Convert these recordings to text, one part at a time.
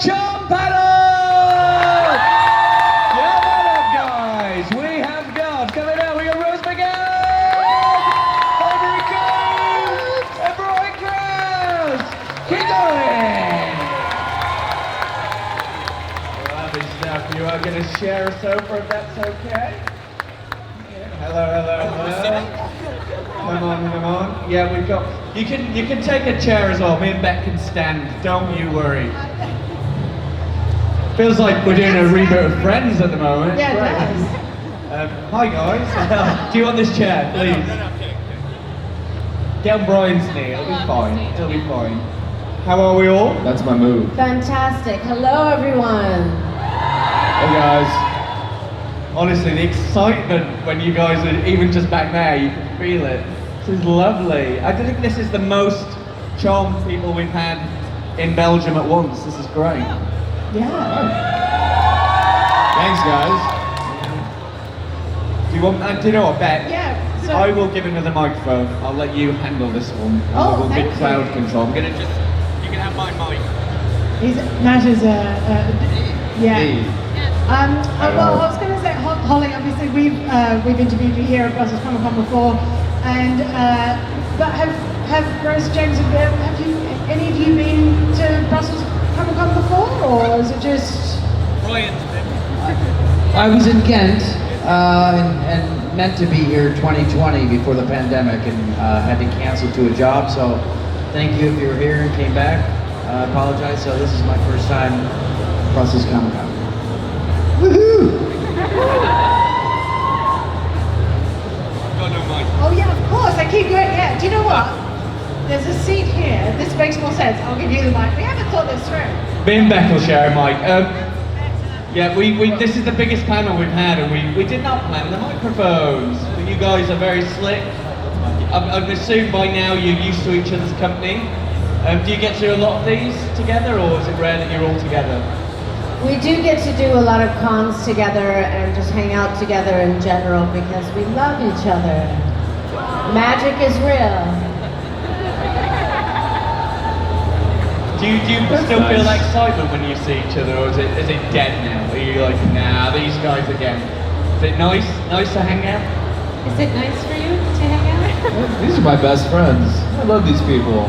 Charm Panel! Yeah, what up, guys? We have got, coming out, we got Rose McGowan, Ivory Combs, and Brian Krause! Keep going! Lovely stuff. You are going to share a sofa if that's okay? Hello. Come on. Yeah, we've got. You can take a chair as well. Me and Beck can stand. Don't you worry. Feels like we're doing a reboot of Friends at the moment. Yeah, it does. Hi guys. Do you want this chair, please? Get on Brian's knee. It'll be fine. It'll be fine. How are we all? That's my move. Fantastic. Hello, everyone. Hey guys. Honestly, the excitement when you guys are even just back there, you can feel it. This is lovely. I think this is the most charmed people we've had in Belgium at once. This is great. Yeah. Thanks guys. Do you want? Do you know what, Beck? Yeah. So, I will give another microphone. I'll let you handle this one. Oh, We'll thank get crowd you. control. I'm gonna just. You can have my mic. Matt is yeah. Hey. Well, I was going to say, Holly. Obviously, we've interviewed you here at Brussels Comic Con before, and but have Rose, James, have you any of you been to Brussels Comic Con before, or is it just? Brian's been. I was in Ghent and meant to be here 2020 before the pandemic and had to cancel to a job. So thank you if you were here and came back. I apologize. So this is my first time Brussels Comic Con. Woohoo! Got no mic. Oh yeah, of course. I keep going. Yeah. Do you know what? There's a seat here. This makes more sense. I'll give you the mic. We haven't thought this through. Me and Beck will share a mic. Yeah, we this is the biggest panel we've had, and we did not plan the microphones. But you guys are very slick. I assume by now you're used to each other's company. Do you get to do a lot of these together, or is it rare that you're all together? We do get to do a lot of cons together and just hang out together in general because we love each other. Magic is real. Do you still feel that excitement when you see each other, or is it dead now? Are you like, nah, these guys again? Is it nice to hang out? Is it nice for you to hang out? These are my best friends. I love these people.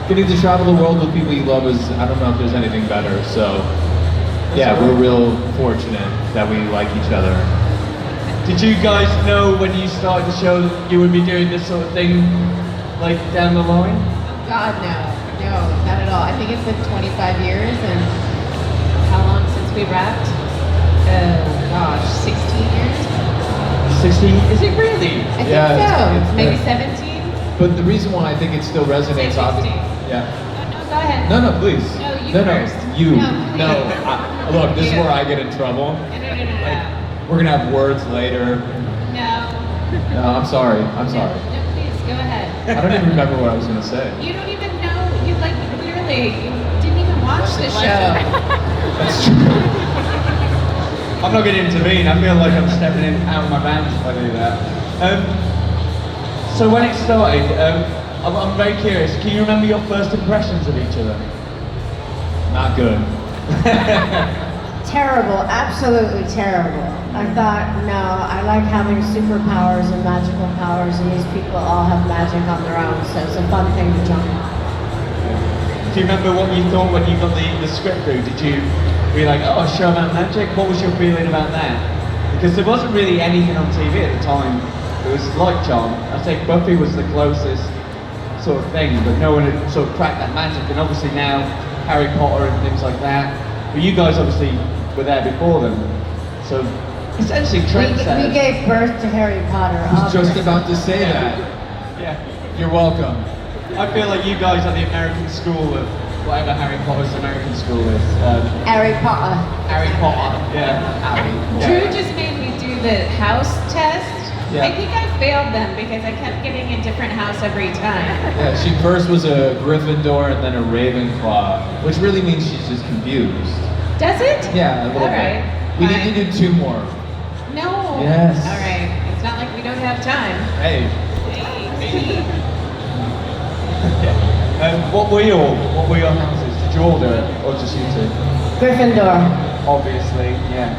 Getting to travel the world with people you love is, I don't know if there's anything better, so yeah, we're real fortunate that we like each other. Did you guys know when you started the show that you would be doing this sort of thing, like down the line? God, no, not at all. I think it's been 25 years, and how long since we wrapped? Gosh, 16 years? 16? Is it really? I think Yeah, so. it's- Maybe yeah. 17? But the reason why I think it still resonates, Say 16. yeah. No, go ahead. No, please. No, you no, first. you. No, please. Look, this is You. where I get in trouble. No. We're gonna have words later. No. No, I'm sorry. No, please, go ahead. I don't even remember what I was gonna say. You don't even know, you clearly didn't even watch the show. That's true. I'm not going to intervene. I feel like I'm stepping in out of my bounds if I do that. So when it started, I'm very curious. Can you remember your first impressions of each other? Not good. Terrible, absolutely terrible. I thought, no, I like having superpowers and magical powers, and these people all have magic on their own, so it's a fun thing to jump on. Do you remember what you thought when you got the script through? Did you be like, oh, a show about magic? What was your feeling about that? Because there wasn't really anything on TV at the time. It was like Charm. I think Buffy was the closest sort of thing, but no one had sort of cracked that magic. And obviously now Harry Potter and things like that. But you guys obviously were there before them. So essentially trendsetters. We gave birth to Harry Potter. I was just obviously. about to say that. Yeah. You're welcome. I feel like you guys are the American school of whatever Harry Potter's American school is. Harry Potter. Harry Potter. Yeah. Harry. Drew just made me do the house test. Yeah. I think I failed them because I kept getting a different house every time. Yeah, she first was a Gryffindor and then a Ravenclaw, which really means she's just confused. Does it? Yeah, a little All bit. right. We Fine. need to do 2 more. No. Yes. All right. It's not like we don't have time. Hey, What were your houses? Did you all do it, or just you two? Gryffindor. Obviously, yeah,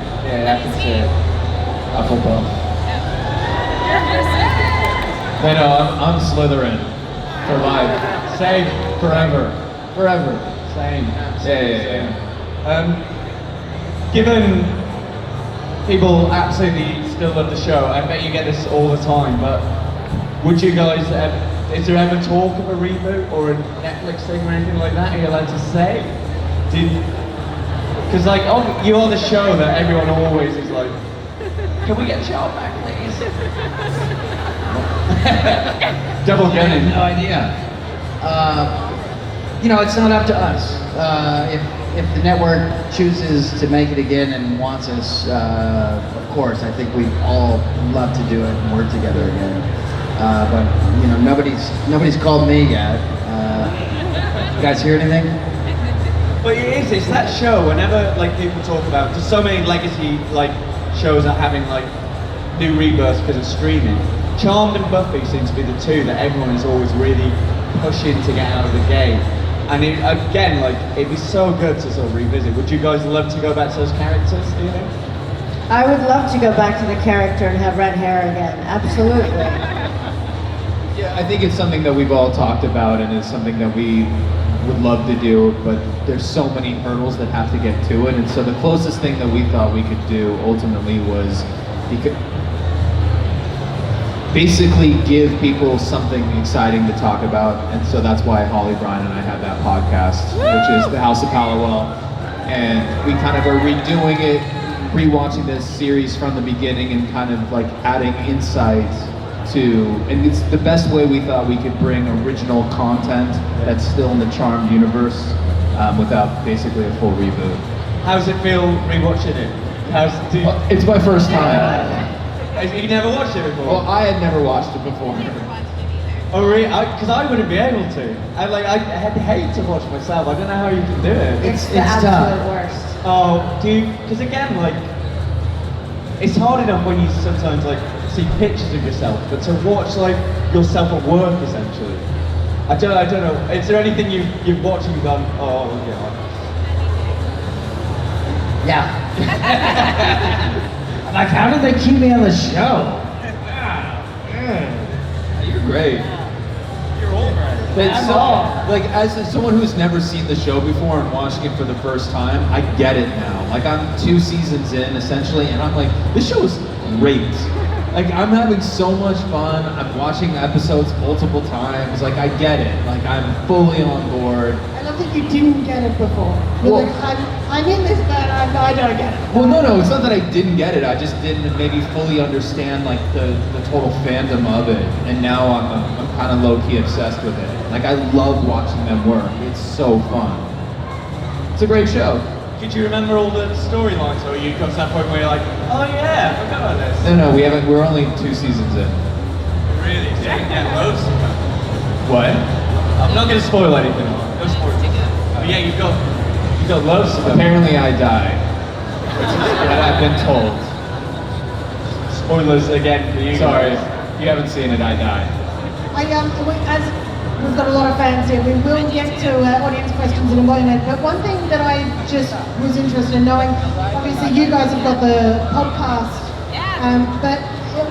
I can see it. Hufflepuff. No, I'm Slytherin for life. Same. Forever. Forever. Same. Yeah. Given people absolutely still love the show, I bet you get this all the time, but would you guys, is there ever talk of a reboot or a Netflix thing or anything like that? Are you allowed to say? Because like, you are the show that everyone always is like, can we get the show back, please? Double I have gunning. no idea. It's not up to us. If the network chooses to make it again and wants us, of course, I think we all love to do it and work together again. But nobody's called me yet. You guys hear anything? But it's that show, whenever like people talk about, there's so many legacy like shows that are having like new rebirths because of streaming. Charmed and Buffy seem to be the two that everyone is always really pushing to get out of the game. And again, like, it'd be so good to sort of revisit. Would you guys love to go back to those characters, do you think? I would love to go back to the character and have red hair again. Absolutely. Yeah, I think it's something that we've all talked about and it's something that we would love to do, but there's so many hurdles that have to get to it. And so the closest thing that we thought we could do ultimately was basically give people something exciting to talk about. And so that's why Holly, Brian, and I have that podcast, which is The House of Halliwell. And we kind of are redoing it, rewatching this series from the beginning and kind of like adding insight to, and it's the best way we thought we could bring original content that's still in the Charmed universe without basically a full reboot. How does it feel rewatching it? It's my first time. You never watched it before? Well, I had never watched it before. Oh really? Because I wouldn't be able to. I'd hate to watch myself. I don't know how you can do it. It's the tough. absolute worst. Oh, because again, like, it's hard enough when you sometimes like see pictures of yourself, but to watch like yourself at work essentially. I don't know. Is there anything you've watched and gone, oh Yeah. Like, how did they keep me on the show? You're great. you're all right. But I'm so, all. like, as someone who's never seen the show before and watching it for the first time, I get it now. Like, I'm 2 seasons in, essentially, and I'm like, this show is great. Like, I'm having so much fun. I'm watching episodes multiple times. Like, I get it. Like, I'm fully on board. I love that you didn't get it before. You're Well- like, I'm in this, but I don't get it. Well, no, it's not that I didn't get it. I just didn't maybe fully understand, like, the total fandom of it. And now I'm kind of low-key obsessed with it. Like, I love watching them work. It's so fun. It's a great show. Did you remember all the storylines, or you got to that point where you're like, oh yeah, I forgot about this? No, we haven't. We're only 2 seasons in. Really? So you can get loads of them. What? I'm not going to spoil anything. No spoilers. But yeah, you've got loads of them. Apparently, I died. Which is what I've been told. Spoilers again for you Sorry, guys. if you haven't seen it, I died. As we've got a lot of fans here, we will get to audience questions in a moment. But one thing that I just was interested in knowing, obviously you guys have got the podcast, but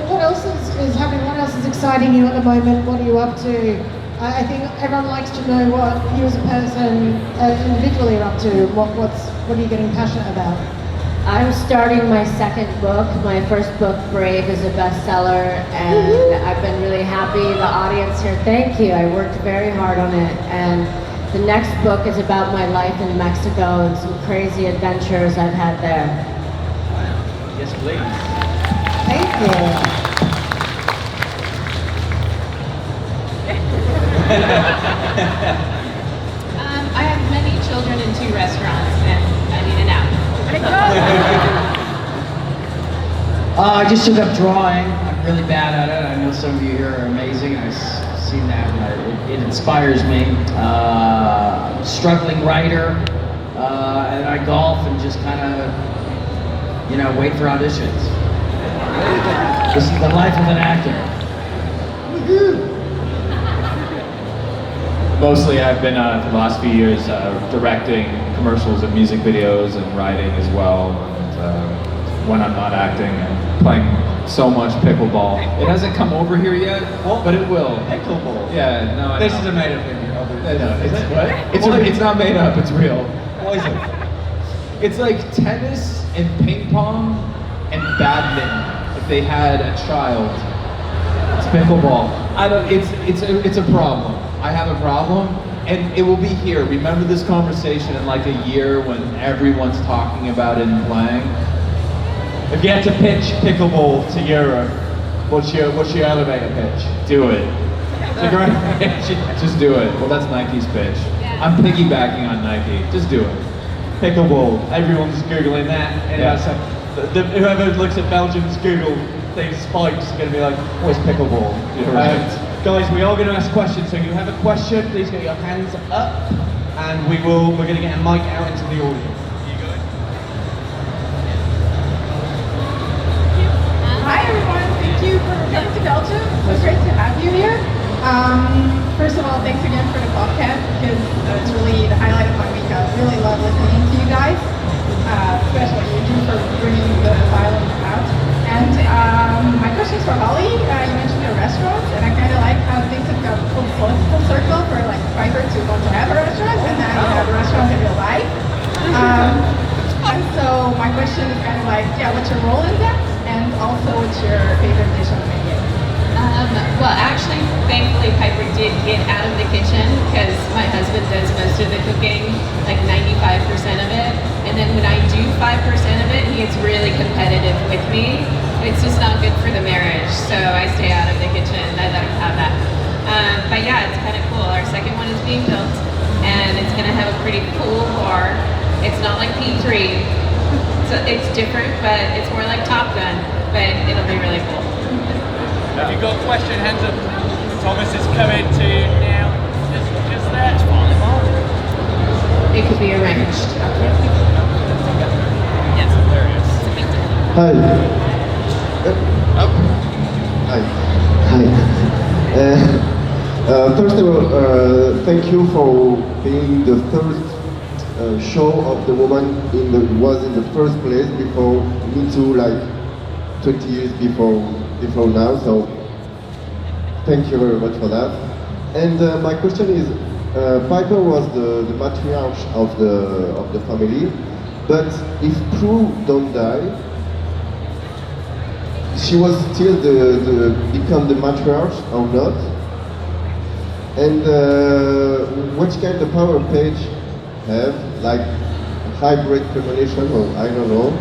what else is happening? What else is exciting you at the moment? What are you up to? I think everyone likes to know what you as a person individually are up to. What are you getting passionate about? I'm starting my second book. My first book, Brave, is a bestseller, and I've been really happy. The audience here, thank you. I worked very hard on it, and the next book is about my life in Mexico and some crazy adventures I've had there. Yes, please. Thank you. I have many children in 2 restaurants, and I need an out. I just took up drawing. I'm really bad at it. I know some of you here are amazing. I've seen that, and it inspires me. I'm a struggling writer, and I golf and just kind of, wait for auditions. This is the life of an actor. Mostly I've been, for the last few years, directing commercials and music videos and writing as well. And when I'm not acting, I'm playing so much pickleball. It hasn't come over here yet, What? but it will. Pickleball. Yeah, no, I This know. is a made-up thing. I know. Is it? It's not made up, it's real. What is it? It's like tennis and ping pong and badminton. If they had a child, it's pickleball. I don't. It's a problem. I have a problem, and it will be here. Remember this conversation in like a year when everyone's talking about it and playing. If you had to pitch pickleball to Europe, what's your elevator pitch? Do it. It's a great pitch. Just do it. Well, that's Nike's pitch. I'm piggybacking on Nike. Just do it. Pickleball. Everyone's googling that. And Yeah. whoever looks at Belgium's Google these spikes are going to be like, "What's pickleball?" You're right. Guys, we are going to ask questions. So you have a question, please get your hands up, and we're going to get a mic out into the audience. Hi everyone, thank you for coming to Belgium. It was great to have you here. First of all, thanks again for the podcast because it's really the highlight of my week. I really love listening to you guys, especially you for bringing the violence out. And my question is for Holly. You mentioned the restaurants, and I kind of like how things have got full circle for like Piper to want to have a restaurant, and now you have a restaurant in real life. And so my question is kind of like, yeah, what's your role in that? And also, what's your favorite dish on the menu? Well, actually, thankfully, Piper did get out of the kitchen because my husband does most of the cooking, like 95% of it. And then when I do 5% of it, he gets really competitive with me. It's just not good for the marriage, so I stay out of the kitchen. I let him have that. But yeah, it's kind of cool. Our second one is being built, and it's going to have a pretty cool bar. It's not like P3. So it's different, but it's more like Top Gun, but it'll be really cool. If you've got a question, hands up. Thomas is coming to you now. Just there. It's fine. It could be arranged. Yes, there it is. Hi. Hi. Hi. First of all, thank you for being the first show of the woman was in the first place before Me Too, like 20 years before now. So thank you very much for that. And my question is, Piper was the matriarch of the family, but if Prue don't die, she was still become the matriarch or not? And what kind of power Paige have, like hybrid premonition, or I don't know.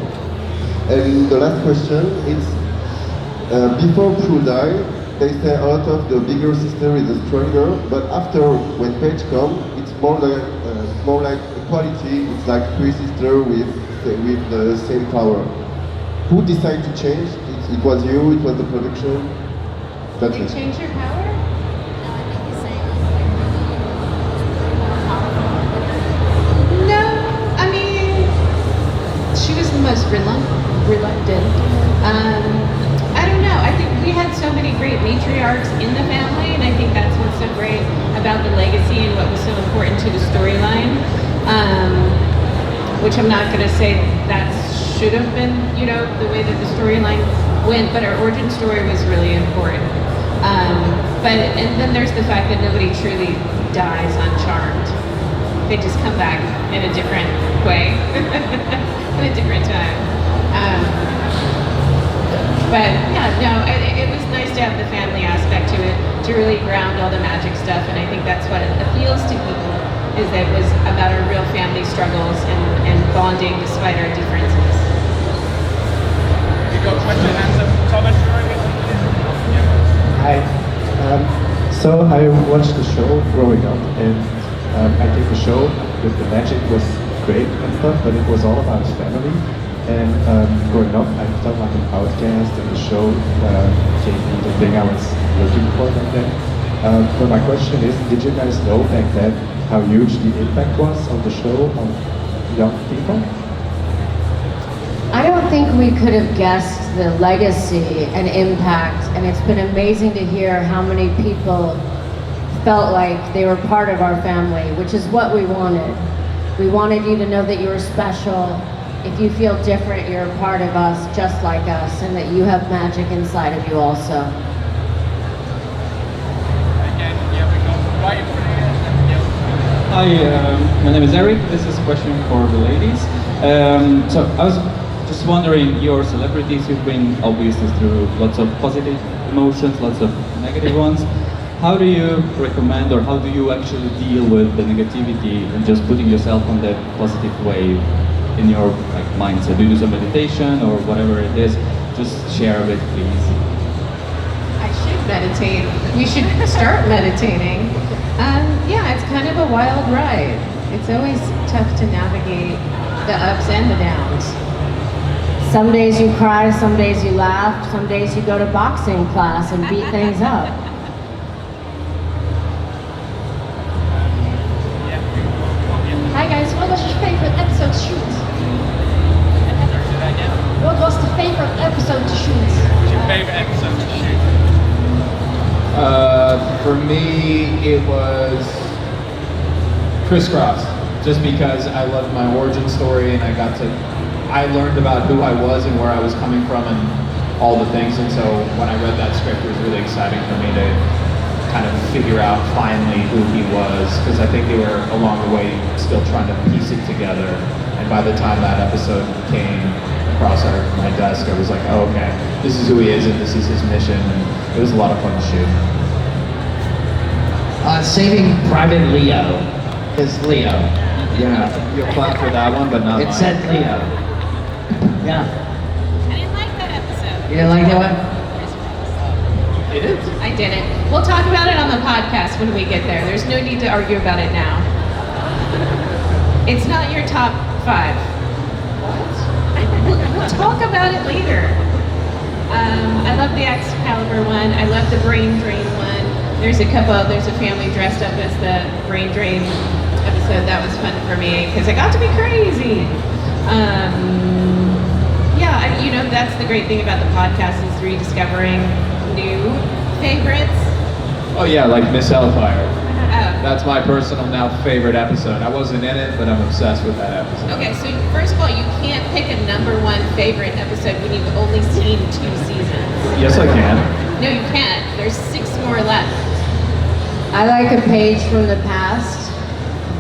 And the last question is, before Prue died, they say a lot of the bigger sister is the stronger, but after when Paige comes, it's more like equality. It's like three sisters with the same power. Who decided to change? It was you, it was the production? That's You it. change your power? No, I mean, she was the most reluctant. I don't know. I think we had so many great matriarchs in the family, and I think that's what's so great about the legacy and what was so important to the storyline. Which I'm not going to say that should have been, the way that the storyline went, but our origin story was really important. And then there's the fact that nobody truly dies on Charmed. They just come back in a different way, in a different time. But yeah, no, it was nice to have the family aspect to it, to really ground all the magic stuff, and I think that's what appeals to people, is that it was about our real family struggles and bonding despite our differences. If you've got a question, hands up. Thomas, Hi. So I watched the show growing up, and I think the show with the magic was great and stuff, but it was all about family. And growing up, I felt like an outcast, and the show gave me the thing I was looking for back then. But my question is, did you guys know back then how huge the impact was of the show on young people? I don't think we could have guessed the legacy and impact, and it's been amazing to hear how many people felt like they were part of our family, which is what we wanted. We wanted you to know that you were special. If you feel different, you're a part of us, just like us, and that you have magic inside of you also. Again, yeah, we got right in front of you. Yeah. Hi, my name is Eric. This is a question for the ladies. So I was just wondering, your celebrities, you've been obviously through lots of positive emotions, lots of negative ones. How do you recommend, or how do you actually deal with the negativity and just putting yourself on that positive wave in your mindset? Do you do some meditation or whatever it is? Just share a bit, please. I should meditate. We should start meditating. Yeah, it's kind of a wild ride. It's always tough to navigate the ups and the downs. Some days you cry, some days you laugh, some days you go to boxing class and beat things up. Hi guys, what was your favorite episode to shoot? What was the favorite episode to shoot? What's your favorite episode to shoot? For me, it was Crisscross, just because I loved my origin story and I learned about who I was and where I was coming from and all the things, and so when I read that script, it was really exciting for me to kind of figure out finally who he was, because I think they were along the way still trying to piece it together, and by the time that episode came across my desk, I was like, oh, okay, this is who he is and this is his mission, and it was a lot of fun to shoot. Saving Private Leo is Leo. Yeah. You applied for that one, but not It mine. said Leo. Yeah. I didn't like that episode. You didn't like that one? It is. I didn't. We'll talk about it on the podcast when we get there. There's no need to argue about it now. It's not your top 5. We'll talk about it later. I love the Excalibur one. I love the Brain Drain one. There's a family dressed up as the Brain Drain episode. That was fun for me because I got to be crazy. That's the great thing about the podcast is rediscovering new favorites. Oh yeah, like Miss Hellfire. Oh. That's my personal now favorite episode. I wasn't in it, but I'm obsessed with that episode. Okay, so first of all, you can't pick a #1 favorite episode when you've only seen 2 seasons. Yes, I can. No, you can't. There's 6 more left. I like a page from the past,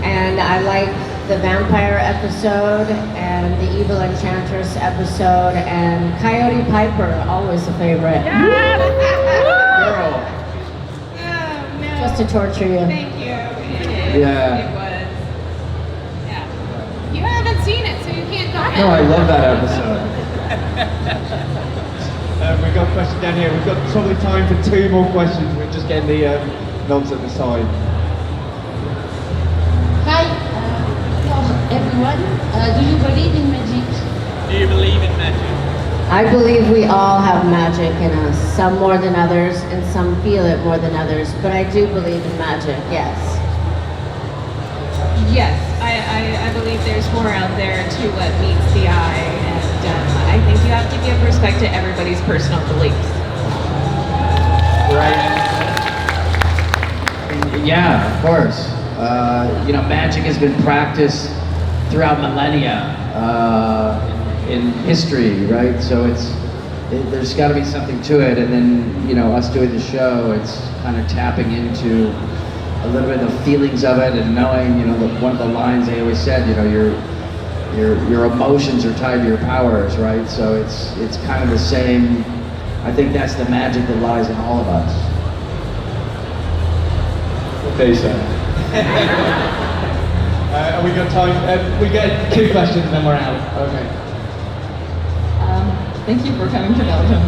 and I like the vampire episode, and the evil enchantress episode, and Coyote Piper, always a favorite. Girl. Oh, no. Just to torture you. Thank you. Yeah. It was. Yeah. You haven't seen it, so you can't comment. No, I love that episode. We've got a question down here. We've got probably time for 2 more questions. We're just getting the nods at the side. Hi, everyone. Do you believe in magic? Do you believe in magic? I believe we all have magic in us, some more than others, and some feel it more than others, but I do believe in magic, yes. Yes, I believe there's more out there to what meets the eye, and I think you have to give respect to everybody's personal beliefs. Right. Yeah, of course. Magic has been practiced throughout millennia in history, right? So there's got to be something to it. And then, us doing the show, it's kind of tapping into a little bit of the feelings of it and knowing, one of the lines they always said, your emotions are tied to your powers, right? So it's kind of the same. I think that's the magic that lies in all of us. What they say. We got time. We get 2 questions and then we're out. Okay. Thank you for coming to Belgium.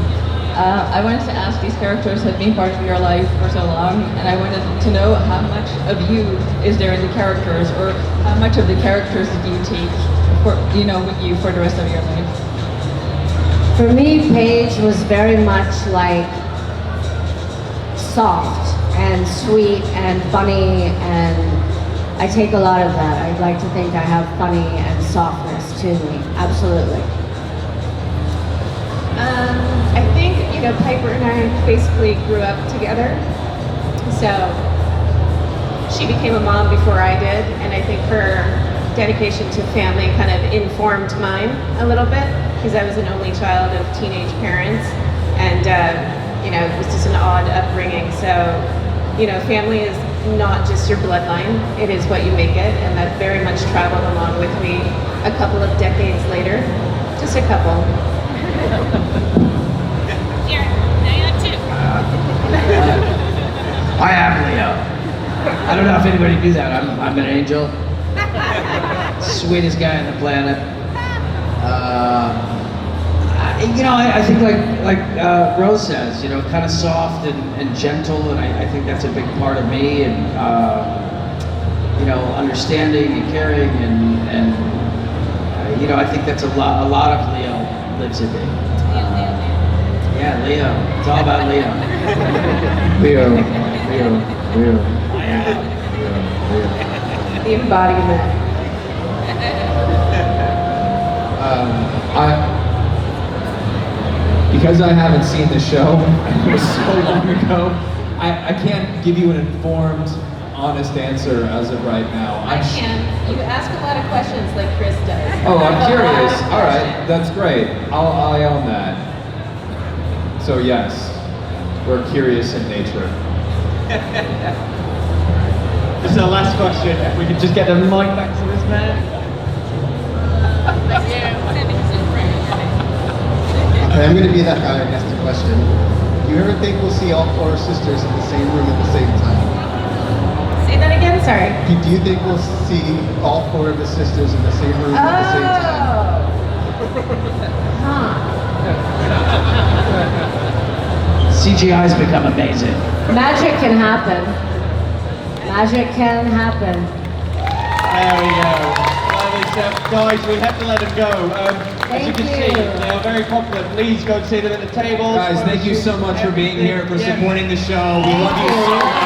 I wanted to ask, these characters have been part of your life for so long, and I wanted to know how much of you is there in the characters, or how much of the characters do you take with you for the rest of your life? For me, Paige was very much like soft and sweet and funny, and I take a lot of that. I'd like to think I have funny and softness to me, absolutely. I think, Piper and I basically grew up together. So she became a mom before I did, and I think her dedication to family kind of informed mine a little bit, because I was an only child of teenage parents, and it was just an odd upbringing. So, family is not just your bloodline, it is what you make it, and that very much traveled along with me a couple of decades later. Just a couple. Here, now you have two. I am Leo. I don't know if anybody knew that. I'm an angel. Sweetest guy on the planet. I think like Rose says, kind of soft and gentle, and I think that's a big part of me, and understanding and caring, and I think that's a lot of Leo lives in me. Yeah, Leo. It's all about Leo. Leo. The embodiment. Because I haven't seen the show, it was so long ago, I can't give you an informed, honest answer as of right now. I can. You ask a lot of questions like Chris does. Oh, I'm curious. All right, that's great. I own that. So yes, we're curious in nature. This is our last question. If we could just get the mic back to this man. Okay, I'm going to be that guy and ask the question. Do you ever think we'll see all four sisters in the same room at the same time? Say that again, sorry. Do you think we'll see all four of the sisters in the same room at the same time? CGI's become amazing. Magic can happen. Magic can happen. There we go. Guys, we have to let them go. As you can see, they are very popular. Please go and see them at the tables. Guys, thank you so much for being here, for supporting the show. We love you so much.